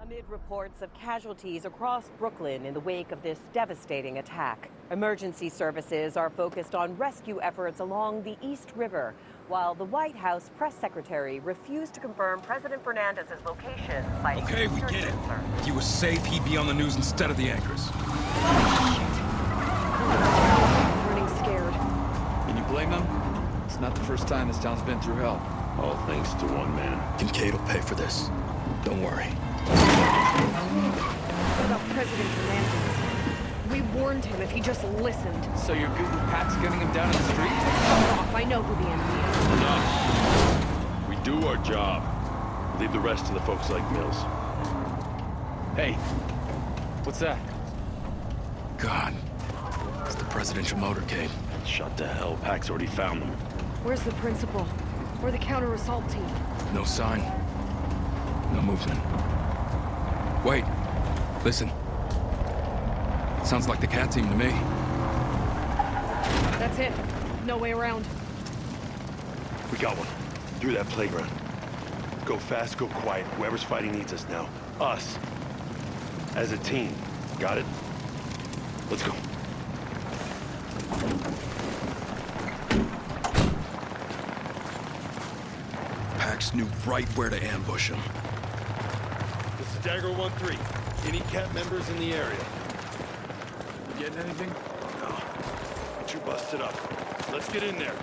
Amid reports of casualties across Brooklyn in the wake of this devastating attack, emergency services are focused on rescue efforts along the East River, while the White House press secretary refused to confirm President Fernandez's location. Okay, we get it. If he was safe, he'd be on the news instead of the anchors. I'm running scared. Can you blame them? It's not the first time this town's been through hell. All thanks to one man. Kincaid will pay for this. Don't worry. What about President Fernandez? We warned him if he just listened. So you're good with Pat's gunning him down in the street? Fuck off, I know who the enemy Enough. We do our job. Leave the rest to the folks like Mills. Hey, what's that? God. It's the presidential motorcade. Shut to hell. Pac's already found them. is. Where's the principal? Or the counter-assault team? No sign. No movement. Wait. Listen. Sounds like the cat team to me. That's it. No way around. We got one. Through that playground. Go fast, go quiet. Whoever's fighting needs us now. Us. As a team. Got it? Let's go. Pax knew right where to ambush him. This is Dagger 1-3. Any cat members in the area? You getting anything? No. But you busted up. Let's get in there.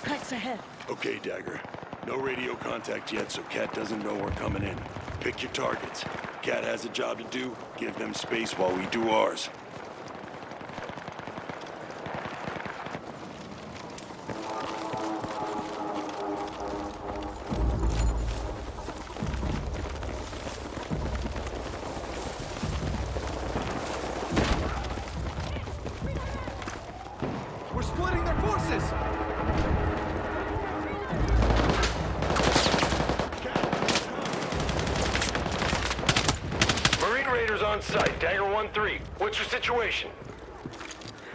Pax ahead. Okay, Dagger. No radio contact yet, so Cat doesn't know we're coming in. Pick your targets. Cat has a job to do. Give them space while we do ours. We're splitting their forces! Marine Raiders on site. Dagger 1-3. What's your situation?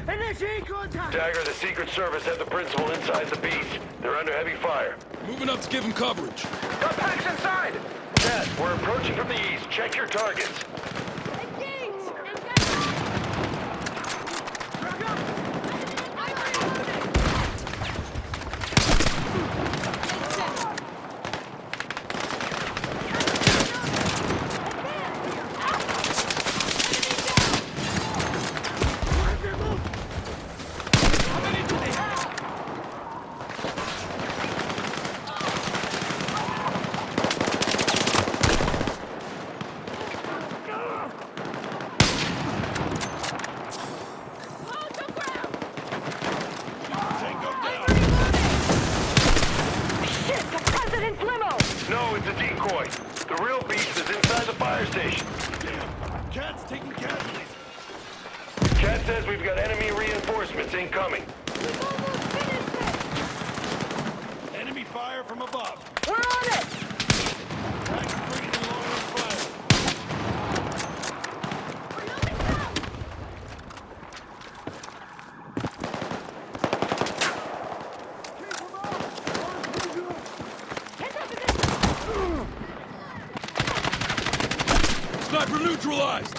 Initiate contact! Dagger, the Secret Service had the principal inside the beast. They're under heavy fire. Moving up to give him coverage. Got Pax inside! Cat, we're approaching from the east. Check your targets. No, it's a decoy. The real beast is inside the fire station. Damn, Cat's taking casualties. Cat says we've got enemy reinforcements incoming. Enemy fire from above. We're on it! Cat's bringing in long-range fire. Sniper neutralized!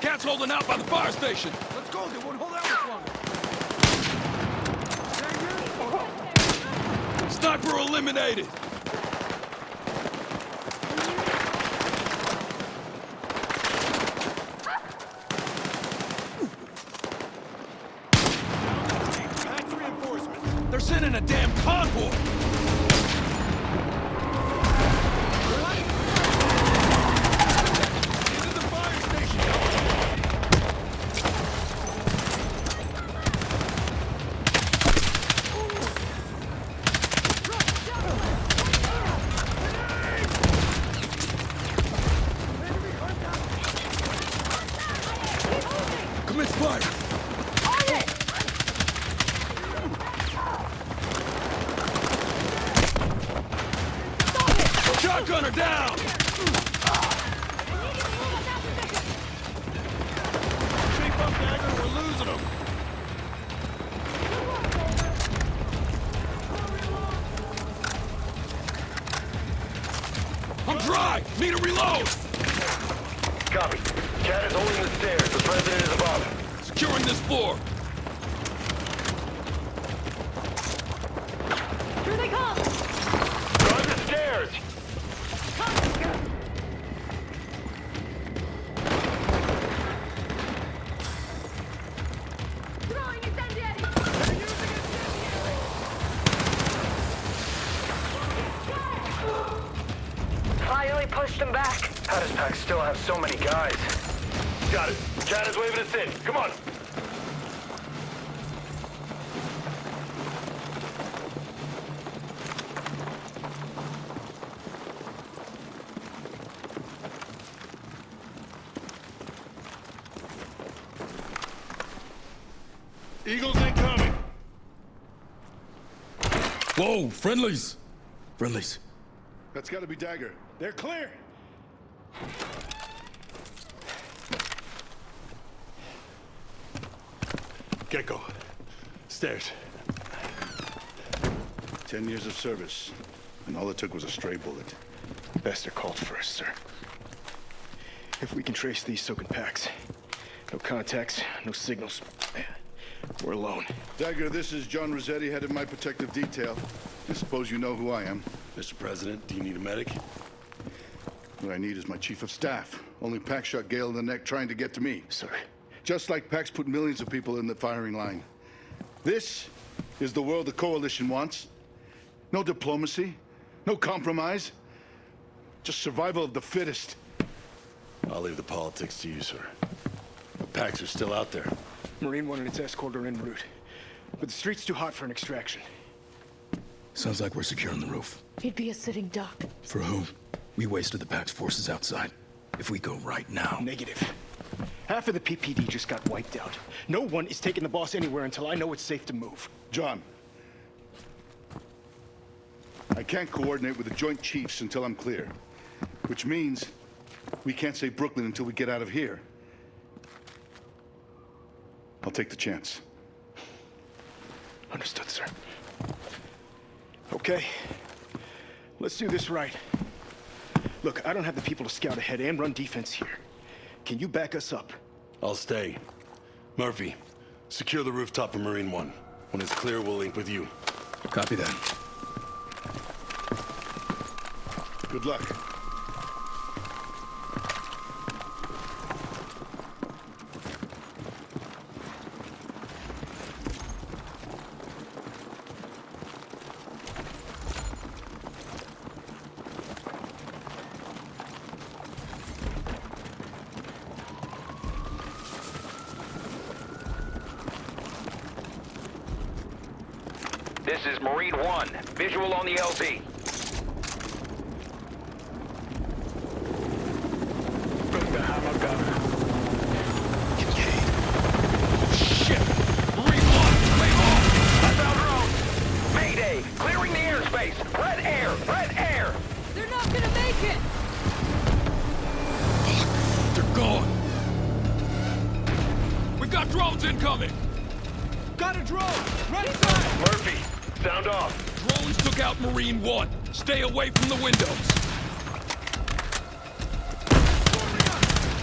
Cat's holding out by the fire station. Let's go, they won't hold out much longer. Sniper eliminated. Cat's reinforcements. They're sending a damn convoy. Into the fire station. Commence fire. Shotgunner down! Shape up, Dagger. We're losing them. Need to reload! Copy. Chad is holding the stairs. The president is above. Securing this floor. Here they come! They're on the stairs! Throwing incendiary! Finally pushed him back. How does Pax still have so many guys? Got it. Chad is waving us in. Come on. Eagles incoming. Whoa, friendlies! Friendlies. That's got to be Dagger. They're clear. Gecko. Stairs. 10 years of service, and all it took was a stray bullet. Best are called first, sir. If we can trace these Soken packs, no contacts, no signals, we're alone. Dagger, this is John Rossetti, head of my protective detail. I suppose you know who I am. Mr. President, do you need a medic? What I need is my chief of staff. Only Pax shot Gale in the neck trying to get to me. Sir. Just like Pax put millions of people in the firing line. This is the world the Coalition wants. No diplomacy, no compromise. Just survival of the fittest. I'll leave the politics to you, sir. The Pax are still out there. Marine One and its escort are en route. But the street's too hot for an extraction. Sounds like we're securing the roof. He'd be a sitting duck. For whom? We wasted the Pax forces outside. If we go right now... Negative. Half of the PPD just got wiped out. No one is taking the boss anywhere until I know it's safe to move. John. I can't coordinate with the Joint Chiefs until I'm clear. Which means we can't save Brooklyn until we get out of here. I'll take the chance. Understood, sir. Okay. Let's do this right. Look, I don't have the people to scout ahead and run defense here. Can you back us up? I'll stay. Murphy, secure the rooftop of Marine One. When it's clear, we'll link with you. Copy that. Good luck. This is Marine One. Visual on the LZ. Shit! Marine One! Lay off! I found drones. Mayday! Clearing the airspace. Red air! Red air! They're not gonna make it! They're gone! We've got drones incoming! Got a drone! Right side! Murphy, sound off. Drones took out Marine One. Stay away from the windows.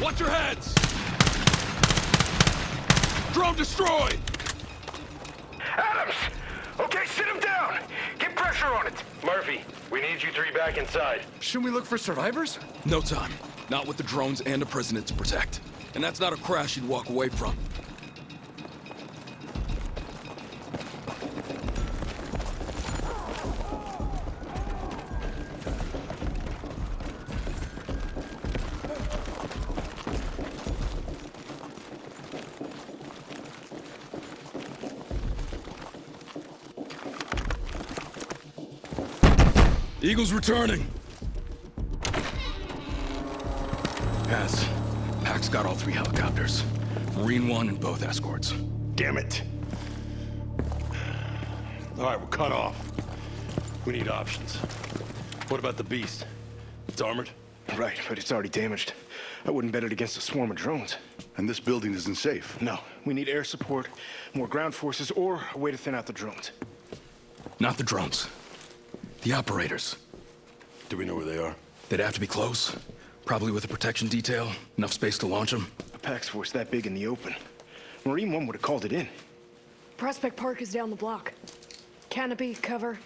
Watch your heads! Drone destroyed! Adams! Okay, sit him down! Get pressure on it! Murphy, we need you three back inside. Shouldn't we look for survivors? No time. Not with the drones and the president to protect. And that's not a crash you'd walk away from. Eagle's returning. Pass. Pax got all 3 helicopters. Marine One and both escorts. Damn it. All right, we're cut off. We need options. What about the Beast? It's armored? Right, but it's already damaged. I wouldn't bet it against a swarm of drones. And this building isn't safe. No, we need air support, more ground forces, or a way to thin out the drones. Not the drones. The operators. Do we know where they are? They'd have to be close. Probably with a protection detail. Enough space to launch them. A PAX force that big in the open. Marine One would have called it in. Prospect Park is down the block. Canopy, cover.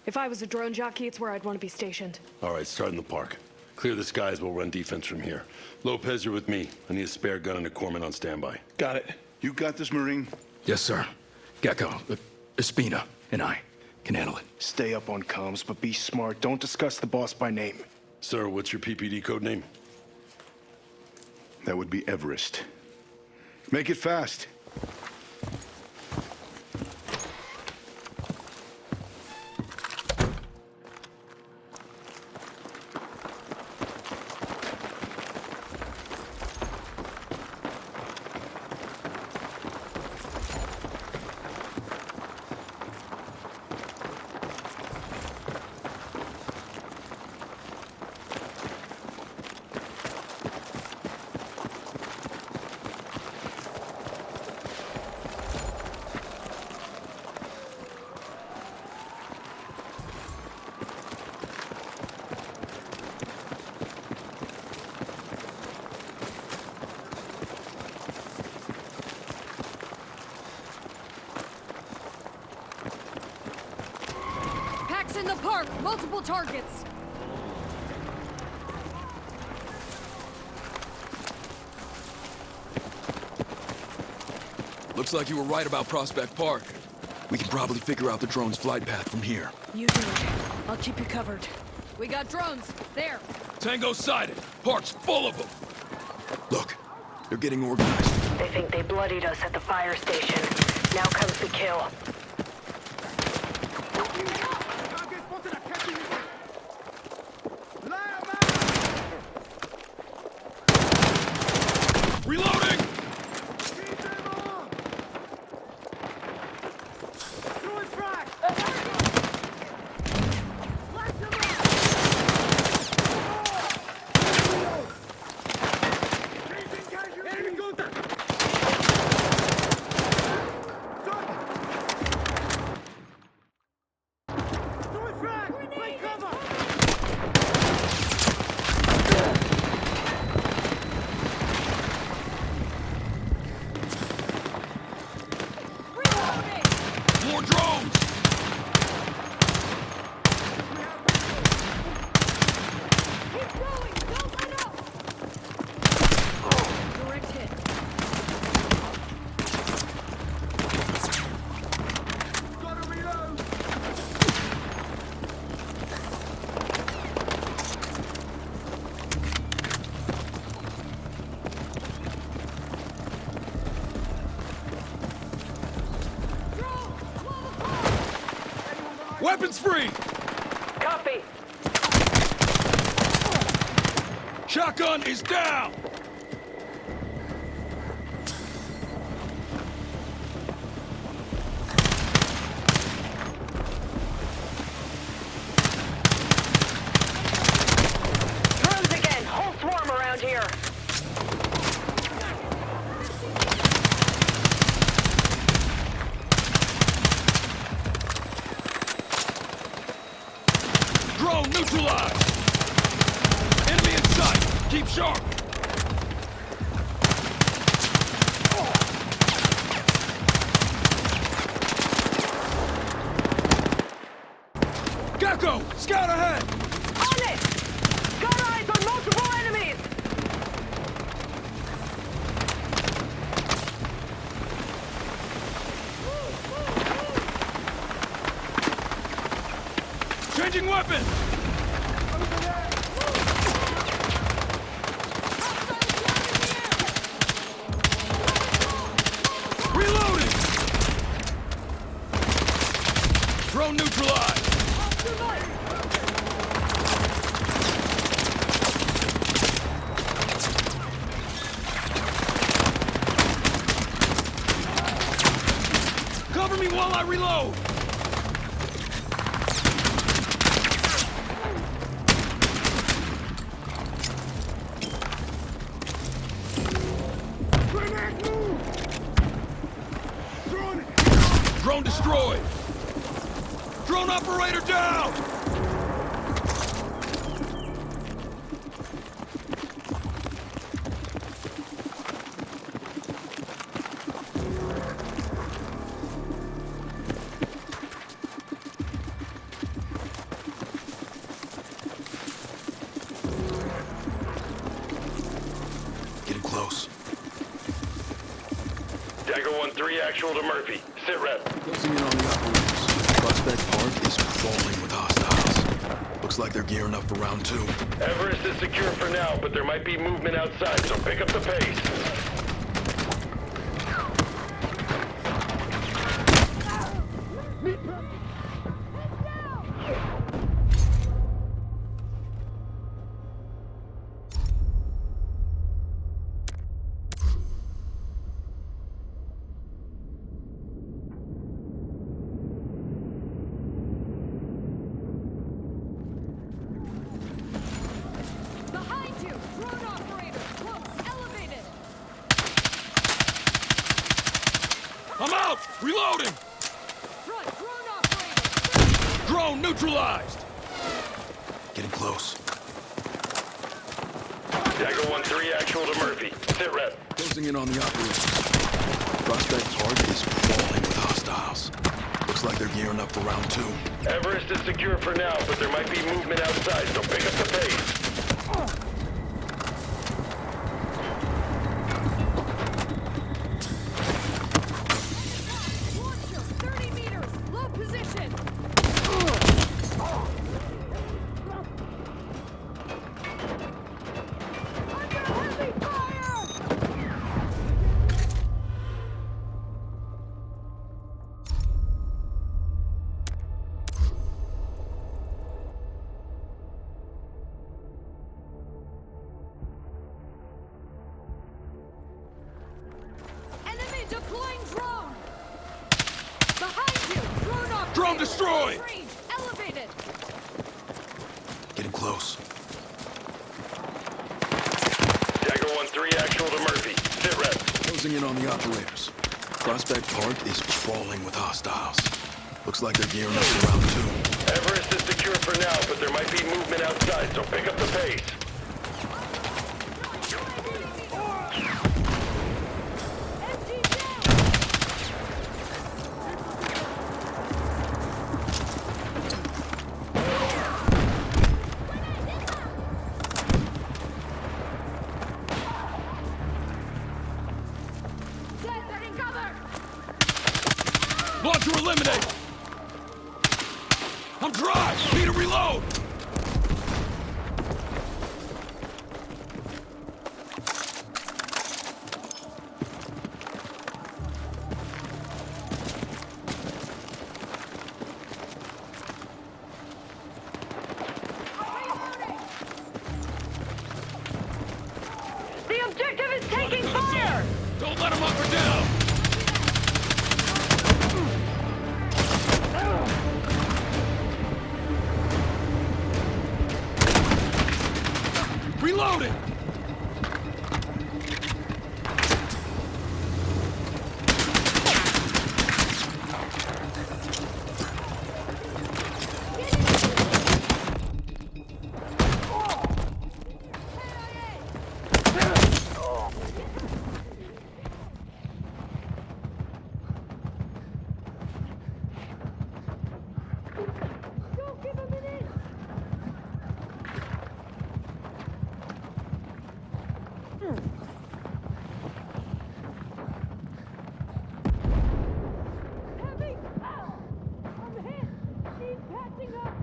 If I was a drone jockey, it's where I'd want to be stationed. All right, start in the park. Clear the skies, we'll run defense from here. Lopez, you're with me. I need a spare gun and a corpsman on standby. Got it. You got this, Marine? Yes, sir. Gecko, Espina, and I can handle it. Stay up on comms, but be smart. Don't discuss the boss by name. Sir, what's your PPD code name? That would be Everest. Make it fast. Pax in the park! Multiple targets! Looks like you were right about Prospect Park. We can probably figure out the drone's flight path from here. You do it. I'll keep you covered. We got drones. There. Tango sighted. Park's full of them. Look, they're getting organized. They think they bloodied us at the fire station. Now comes the kill. Reloading! More drones! Keep going! Don't let up! Direct hit. Weapons free! Copy. Shotgun is down! Drones again. Whole swarm around here. Drone neutralized! Enemy in sight! Keep sharp! Gecko! Scout ahead! On it! Got eyes on multiple enemies! Changing weapon! Reloading! Drone neutralized! Cover me while I reload! Drone destroyed! Drone operator down! Dagger 1-3, actual to Murphy. Sit rep. Closing in on the operators. Prospect Park is crawling with hostiles. Looks like they're gearing up for round 2. Everest is secure for now, but there might be movement outside, so pick up the pace. Behind you! Drone operator! Close! Elevated! I'm out! Reloading! Front! Drone operator! Drone neutralized! Getting close. Dagger 1-3, actual to Murphy. Sit rep. Closing in on the operators. Prospect Park is crawling with hostiles. Looks like they're gearing up for round 2. Everest is secure for now, but there might be movement outside, so pick up the pace. Launcher! 30 meters! Low position! Under heavy fire! Enemy deploying drone! Behind you! Drone operator! Drone destroyed! Close range! Elevated! Getting close. Dagger 1-3, actual to Murphy. Sit rep. Closing in on the operators. Prospect Park is crawling with hostiles. Looks like they're gearing up for round 2. Everest is secure for now, but there might be movement outside, so pick up the pace. SG down! Set! Taking cover! Launcher eliminated! I'm dry! Need to reload! The objective is taking fire! Don't let them up or down! Reloading! Heavy! Ow! I'm hit! Need patching up!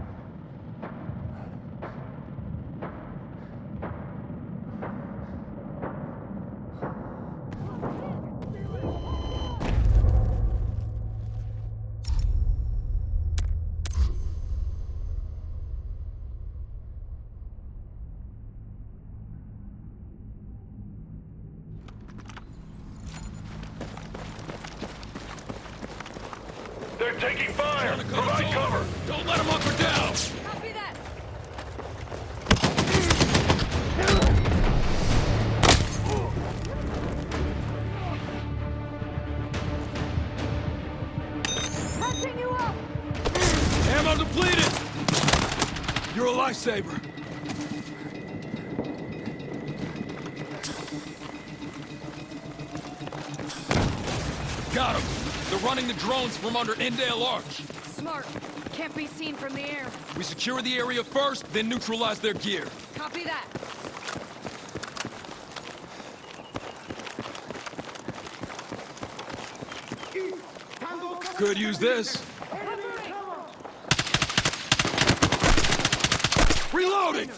They're taking fire! Cut Provide us cover! off. Don't let them up or down! Copy that! Patching you up! Ammo depleted! You're a lifesaver. Got him. They're running the drones from under Indale Arch. Smart. Can't be seen from the air. We secure the area first, then neutralize their gear. Copy that. Could use this. Reloading!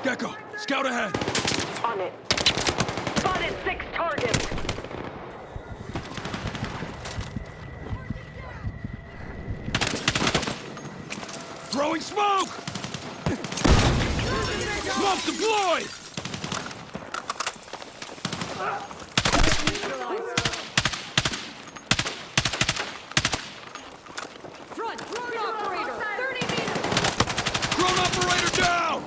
Gecko, scout ahead. On it. Spotted 6 targets. Throwing smoke! Smoke deployed! Front! Drone operator! 30 meters! Drone operator down!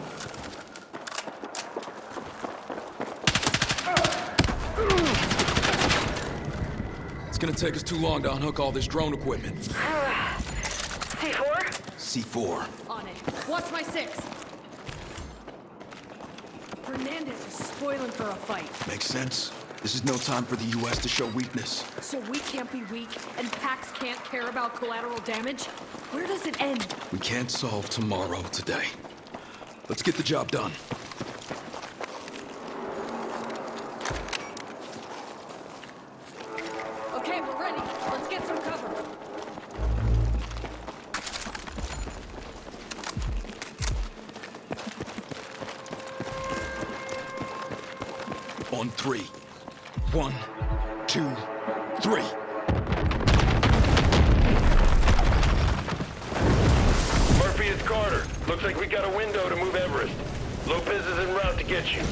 It's gonna take us too long to unhook all this drone equipment. C4? C4. On it. Watch my 6. Hernandez is spoiling for a fight. Makes sense. This is no time for the U.S. to show weakness. So we can't be weak, and Pax can't care about collateral damage? Where does it end? We can't solve tomorrow today. Let's get the job done. Okay, we're ready. Let's get some cover. On 3. 1, 2, 3. Murphy, it's Carter. Looks like we got a window to move Everest. Lopez is en route to get you.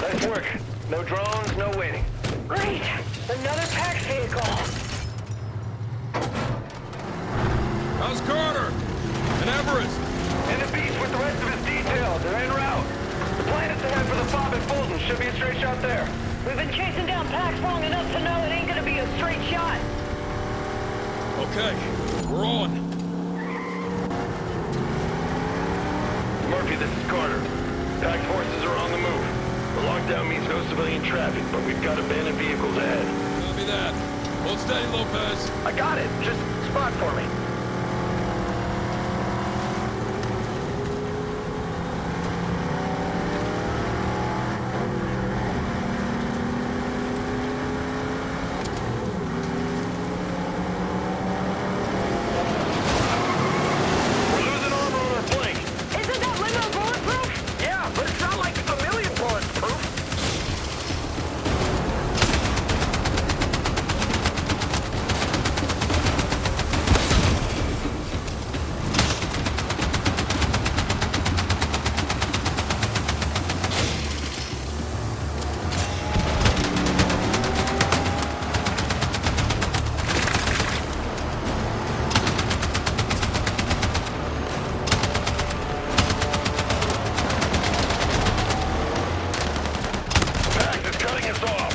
Nice work. No drones, no waiting. Great! Another Pax vehicle. How's Carter? And Everest? In the beach with the rest of his detail. They're en route. The plan is to head for the fob at Fulton. Should be a straight shot there. We've been chasing down Pax long enough to know it ain't gonna be a straight shot. Okay, we're on. Murphy, this is Carter. Pax forces are on the move. The lockdown means no civilian traffic, but we've got abandoned vehicles ahead. Copy that. Hold steady, Lopez. I got it. Just spot for me. We're losing armor on our flank. Isn't that limo bulletproof? Yeah, but it's not like a million bullets proof. Pax is cutting us off.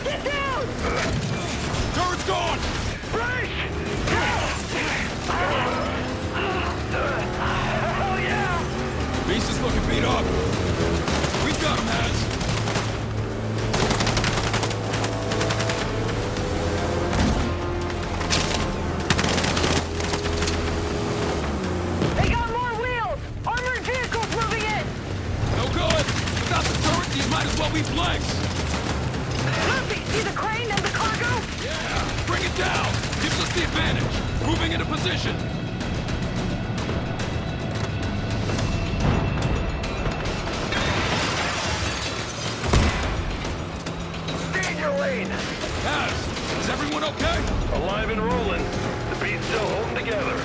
Get down! Turret's gone! Brace! Hell yeah! Beast is looking beat up. We've got him, Haz. They got more wheels! Armored vehicles moving in! No good. Without the turret, these might as well be flanks. Murphy, see the crane and the cargo? Yeah, bring it down. Gives us the advantage. Moving into position. Stay in your lane! Haz, is everyone okay? Alive and rolling. The beat's still holding together.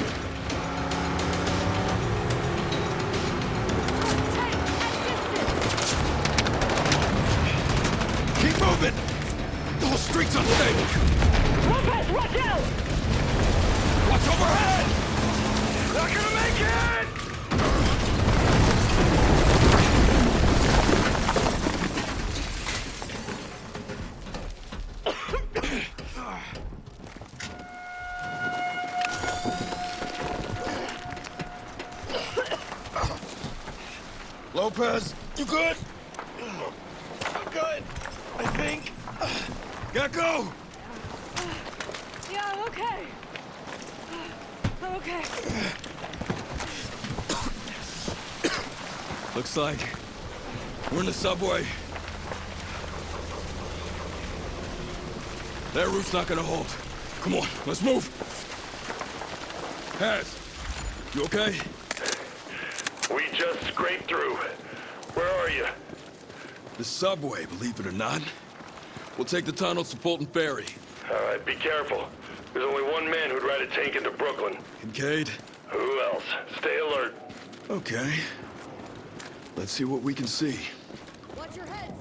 Keep moving. The whole street's unstable. Lopez, watch out! Watch overhead. Not gonna make it! Lopez, you good? I'm good, I think. Gotta go! Yeah, I'm okay. I'm okay. Looks like we're in the subway. That route's not gonna hold. Come on, let's move. Haz, you okay? We just scraped through. Where are you? The subway, believe it or not. We'll take the tunnels to Fulton Ferry. All right, be careful. There's only one man who'd ride a tank into Brooklyn. Kincaid? Who else? Stay alert. Okay. Let's see what we can see. Watch your heads.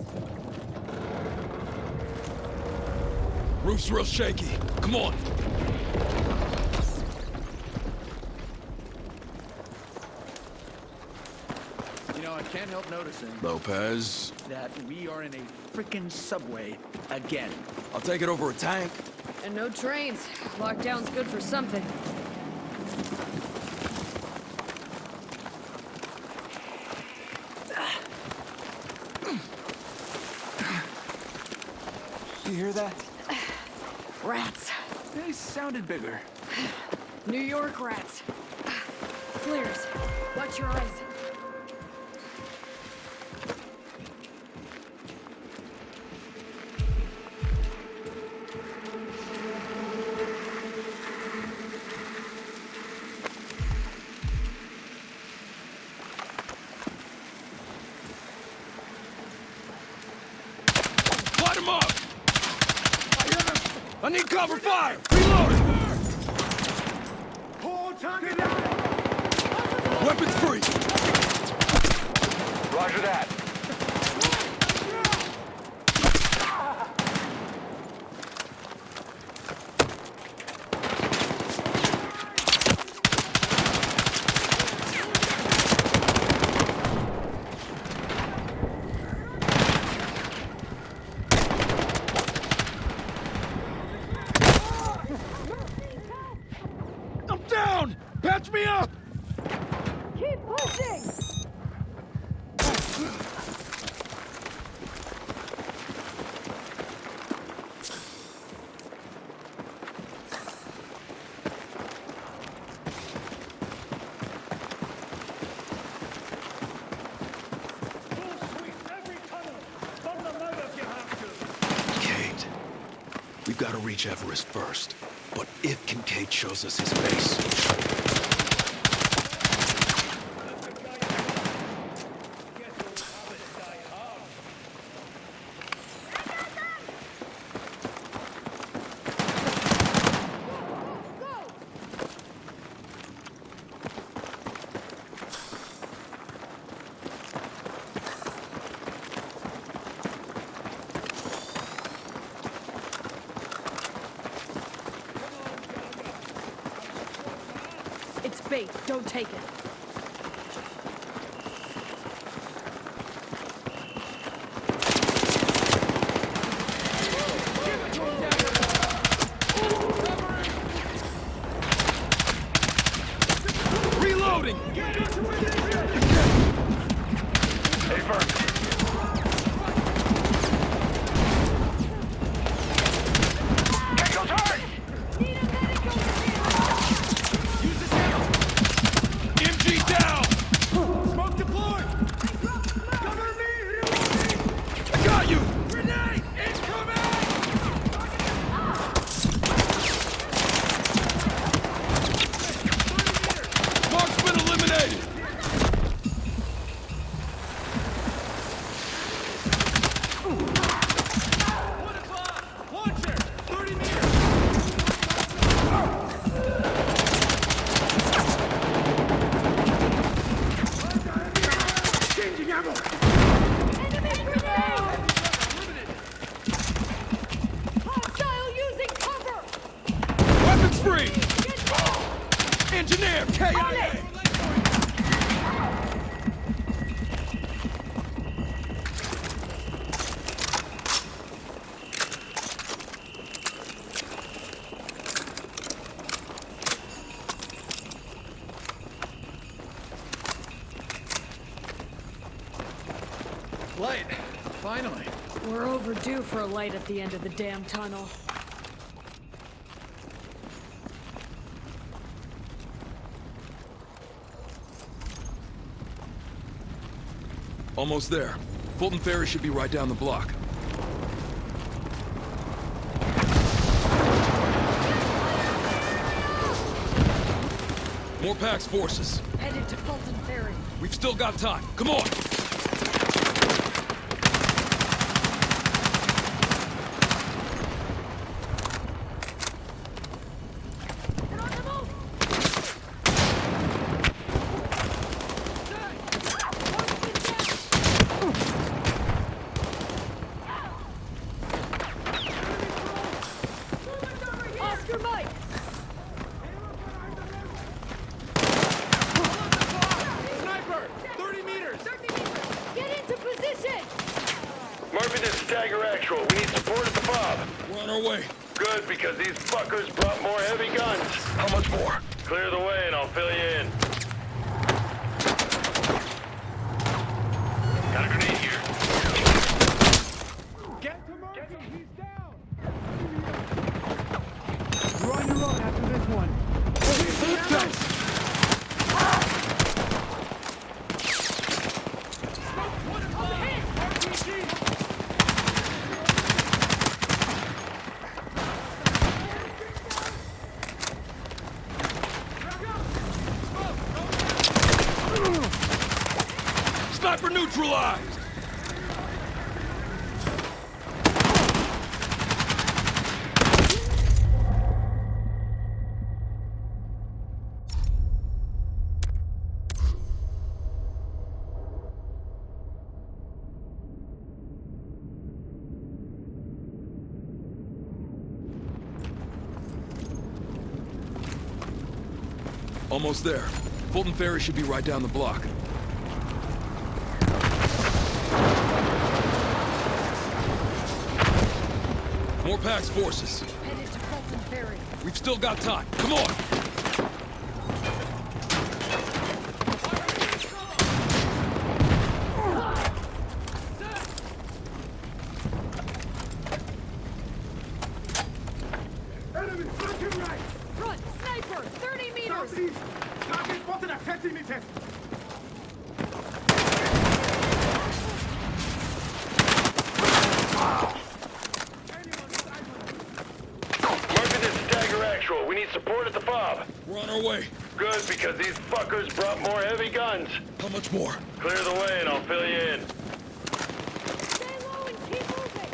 Roof's real shaky. Come on. You know, I can't help noticing Lopez, that we are in a frickin' subway again. I'll take it over a tank. And no trains. Lockdown's good for something. You hear that? Rats. They sounded bigger. New York rats. Flares. Watch your eyes. Light him up! I need cover fire! Reloading! Weapons free! Roger that. I'm down! Patch me up! Keep pushing! Kincaid, we've got to reach Everest first. But if Kincaid shows us his base... It's bait. Don't take it. Reloading! Hey, Burke. Tango's hurt! MG down! Smoke deployed! I got you! Grenade! Incoming! Mark's been eliminated! Launcher! 30 meters! Changing ammo! Enemy grenade! Hostile using cover! Weapons free! Engineer, KIA! due for a light at the end of the damn tunnel. Almost there. Fulton Ferry should be right down the block. More PAX forces. Headed to Fulton Ferry. We've still got time. Come on! Oscar Mike! Sniper! 30 meters! Get into position! Murphy, this is Dagger Actual. We need support at the fob. We're on our way. Good, because these fuckers brought more heavy guns. How much more? Clear the way and I'll fill you in. Got a grenade here. Get to Murphy! He's down! You're on your own after this one. Sniper neutralized! Almost there. Fulton Ferry should be right down the block. More PAX forces. Headed to Fulton Ferry. We've still got time. Come on! Enemy! Fucking right! Front! Sniper! 30 meters! Southeast! Target spotted at 30 meters! Murphy, this is Dagger Actual. We need support at the fob. We're on our way. Good, because these fuckers brought more heavy guns. How much more? Clear the way and I'll fill you in. Stay low and keep moving!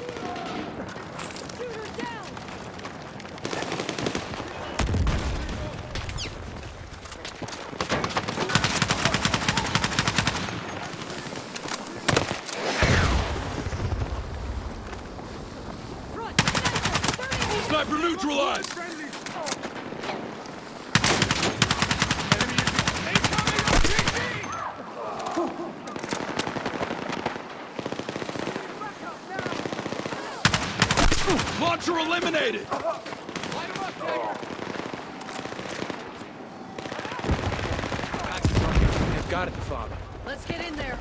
Shooter down! Front! Sniper! 30 meters! Sniper neutralized! Launcher eliminated! They've got it, the fob. Let's get in there.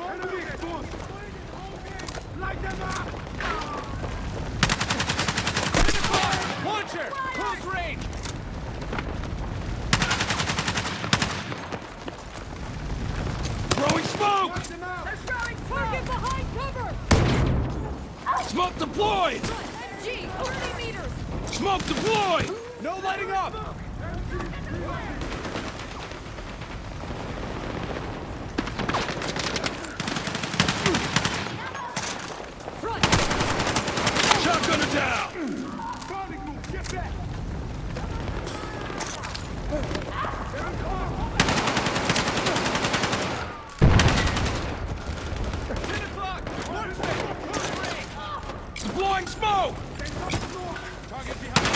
Enemy exposed! Light them up! Launcher! Close range! Throwing smoke! Target behind cover! Smoke deployed! MG! 30 meters! Smoke deployed! No lighting up! Front! Shotgunner down! Bombing move! Get back! Deploying smoke! Target behind!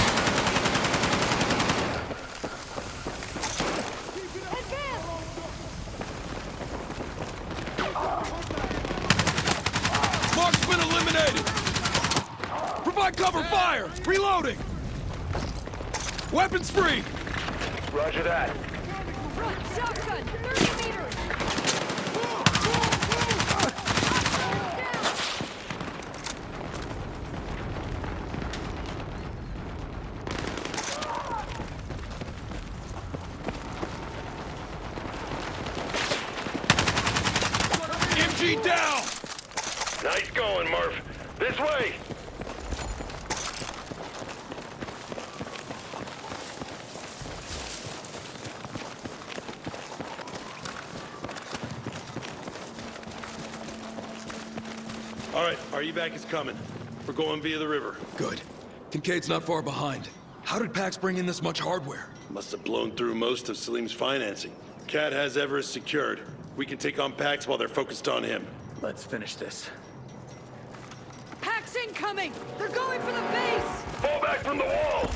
Marksman eliminated! Provide cover fire! Reloading! Weapons free! Roger that. Front! Shotgun! 30 meters! Marv. This way! All right, our evac is coming. We're going via the river. Good. Kincaid's not far behind. How did Pax bring in this much hardware? Must have blown through most of Salim's financing. Cat has Everest secured. We can take on Pax while they're focused on him. Let's finish this. Pax incoming! They're going for the base! Fall back from the wall!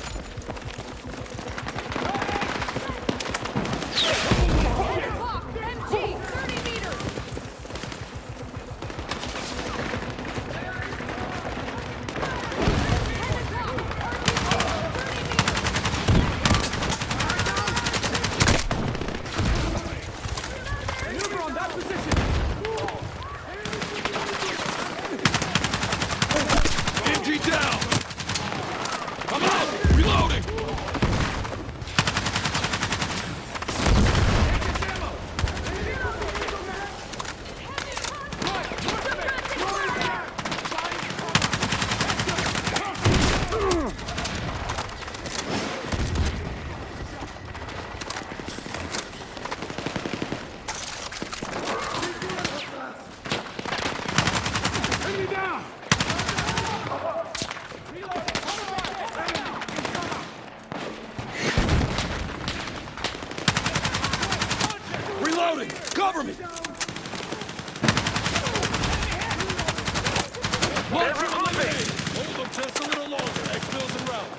Clock, MG, 30 meters! MG down! Come on! Reloading! Reloading! Cover me! Launcher eliminated! Hold them just a little longer. Exfil's en route.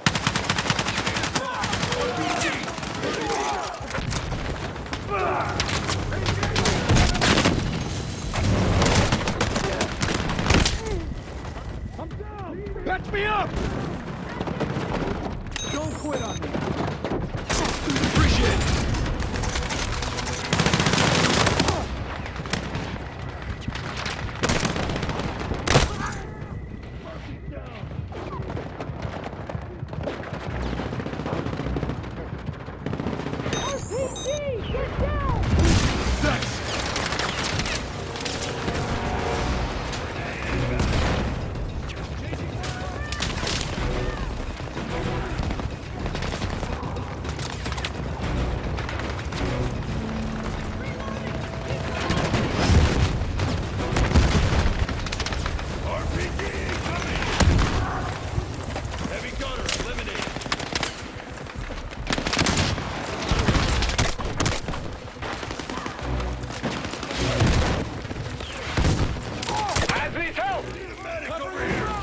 Patch me up! Don't quit on me. Appreciate it! Heavy gunner eliminated. As needs help! Medic over here.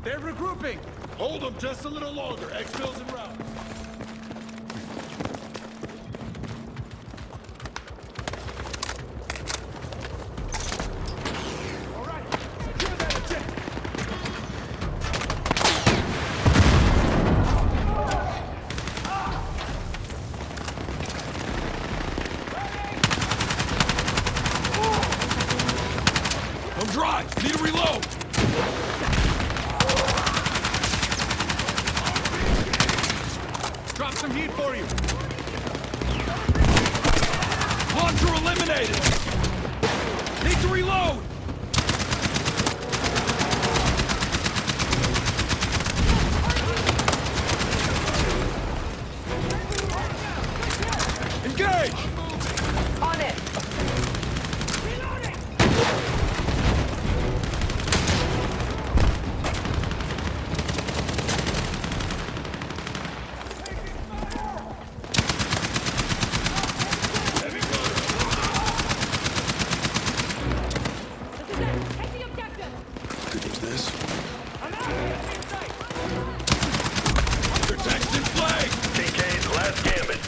They're regrouping! Hold them just a little longer. Exfil's en route. I'm dry! Need a reload! Drop some heat for you! Launcher eliminated! Need to reload! Engage! On it! Good news this. They're text in flag! Kincaid's last gambit.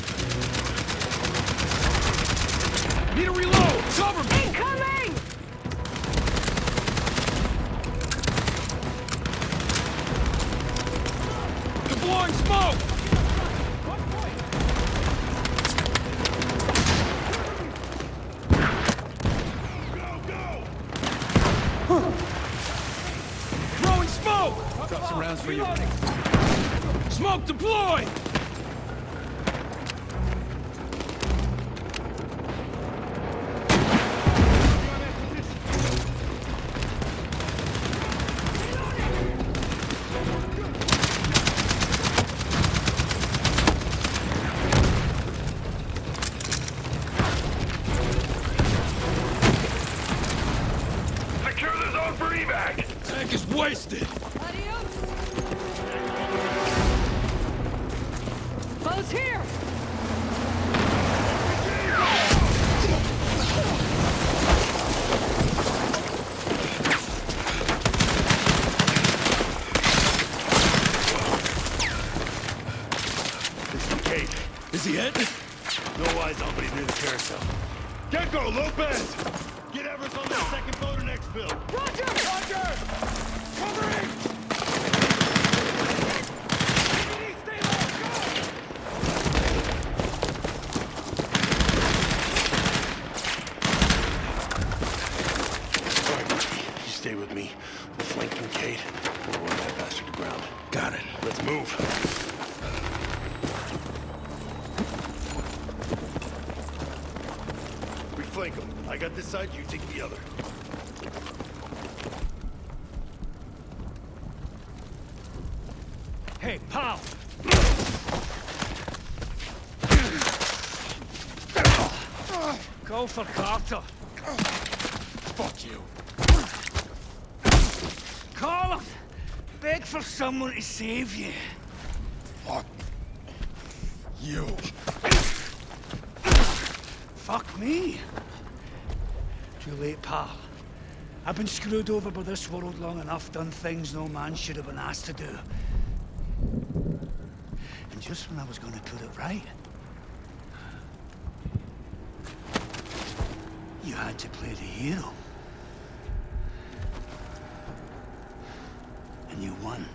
Smoke deployed! Secure the zone for evac! Tank is wasted! Foe's here! It's Kincaid. Is he hit? No eyes on, but he's near the carousel. Gecko, Lopez! Get Everest on that second boat or next bill. Roger! Roger! Covering! Stay low, go! All right, you stay with me. We'll flank Kincaid. We'll run that bastard to ground. Got it. Let's move. We flank him. I got this side, you take the other. Hey, pal! Go for Carter. Fuck you. Call him! Beg for someone to save you. Fuck you. Fuck me. Too late, pal. I've been screwed over by this world long enough, done things no man should have been asked to do. And just when I was going to put it right, you had to play the hero. And you won.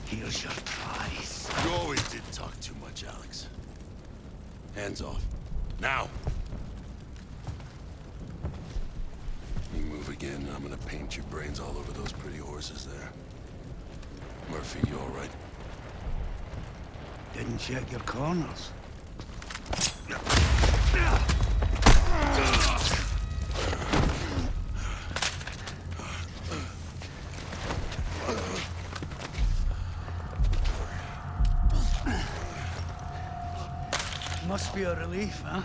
Here's your prize. You always did talk too much, Alex. Hands off. Now! You move again, and I'm gonna paint your brains all over those pretty horses there. Murphy, you all right? Didn't check your corners. Must be a relief, huh?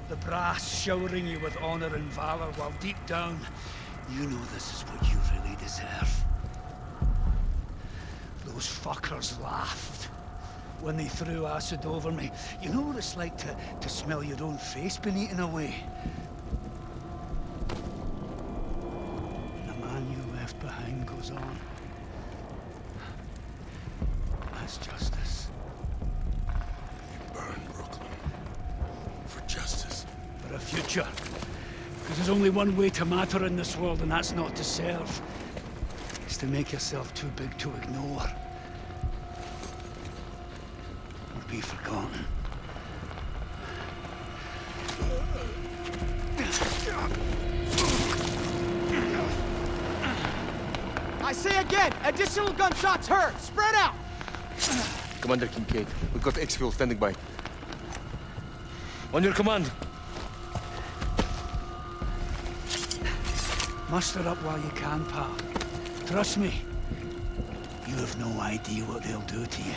The brass showering you with honor and valor, while deep down, you know this is what you really deserve. Those fuckers laughed when they threw acid over me. You know what it's like to smell your own face being eaten away? And the man you left behind goes on. That's justice. You burn Brooklyn. For justice. For a future. Because there's only one way to matter in this world, and that's not to serve. It's to make yourself too big to ignore. Or be forgotten. I say again, additional gunshots heard. Spread out. Commander Kincaid, we've got exfil standing by. On your command. Muster up while you can, pal. Trust me. You have no idea what they'll do to you.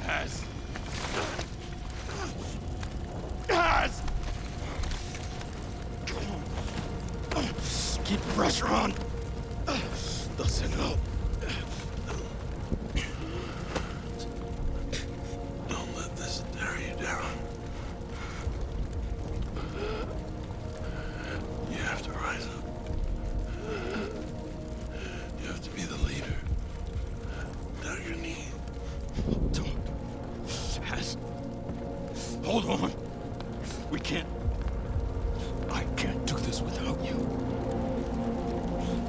Has. Has. Keep pressure on. Listen up. Don't let this tear you down. You have to rise up. You have to be the leader. Down your knee. Don't. Has. Hold on. We can't. I can't do this without you.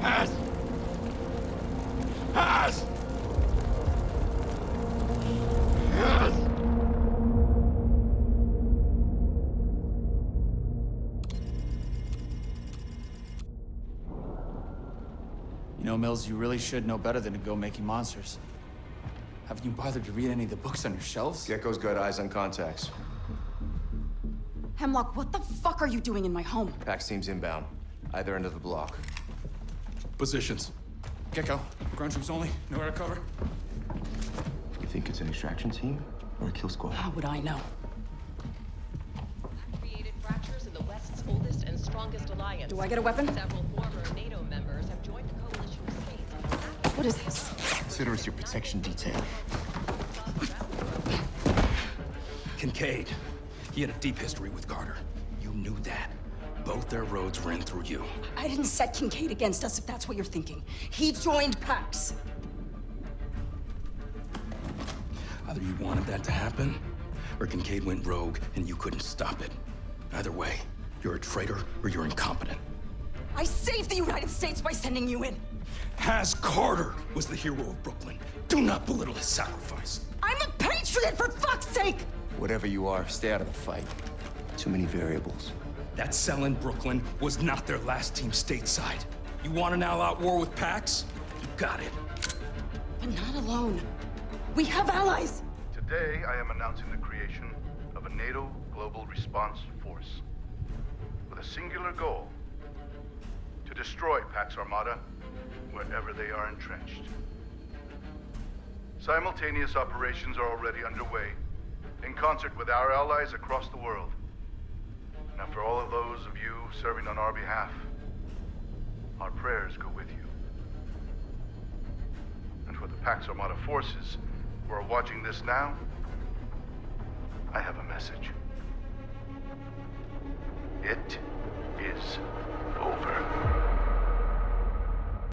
Has. Has. Has. No, Mills, you really should know better than to go making monsters. Haven't you bothered to read any of the books on your shelves? Gecko's got eyes on contacts. Hemlock, what the fuck are you doing in my home? Pax team's inbound. Either end of the block. Positions. Gecko, ground troops only. Nowhere to cover. You think it's an extraction team or a kill squad? How would I know? Created fractures in the West's oldest and strongest alliance. Do I get a weapon? Several former NATO members have joined the coalition of states. What is this? Consider us your protection detail. Kincaid. He had a deep history with Carter. You knew that. Both their roads ran through you. I didn't set Kincaid against us, if that's what you're thinking. He joined Pax. Either you wanted that to happen, or Kincaid went rogue and you couldn't stop it. Either way, you're a traitor or you're incompetent. I saved the United States by sending you in. Has Carter was the hero of Brooklyn. Do not belittle his sacrifice. I'm a patriot, for fuck's sake! Whatever you are, stay out of the fight. Too many variables. That cell in Brooklyn was not their last team stateside. You want an all-out war with Pax? You got it. But not alone. We have allies! Today, I am announcing the creation of a NATO Global Response Force with a singular goal: to destroy Pax Armada wherever they are entrenched. Simultaneous operations are already underway in concert with our allies across the world. Now, for all of those of you serving on our behalf, our prayers go with you. And for the Pax Armada forces who are watching this now, I have a message. It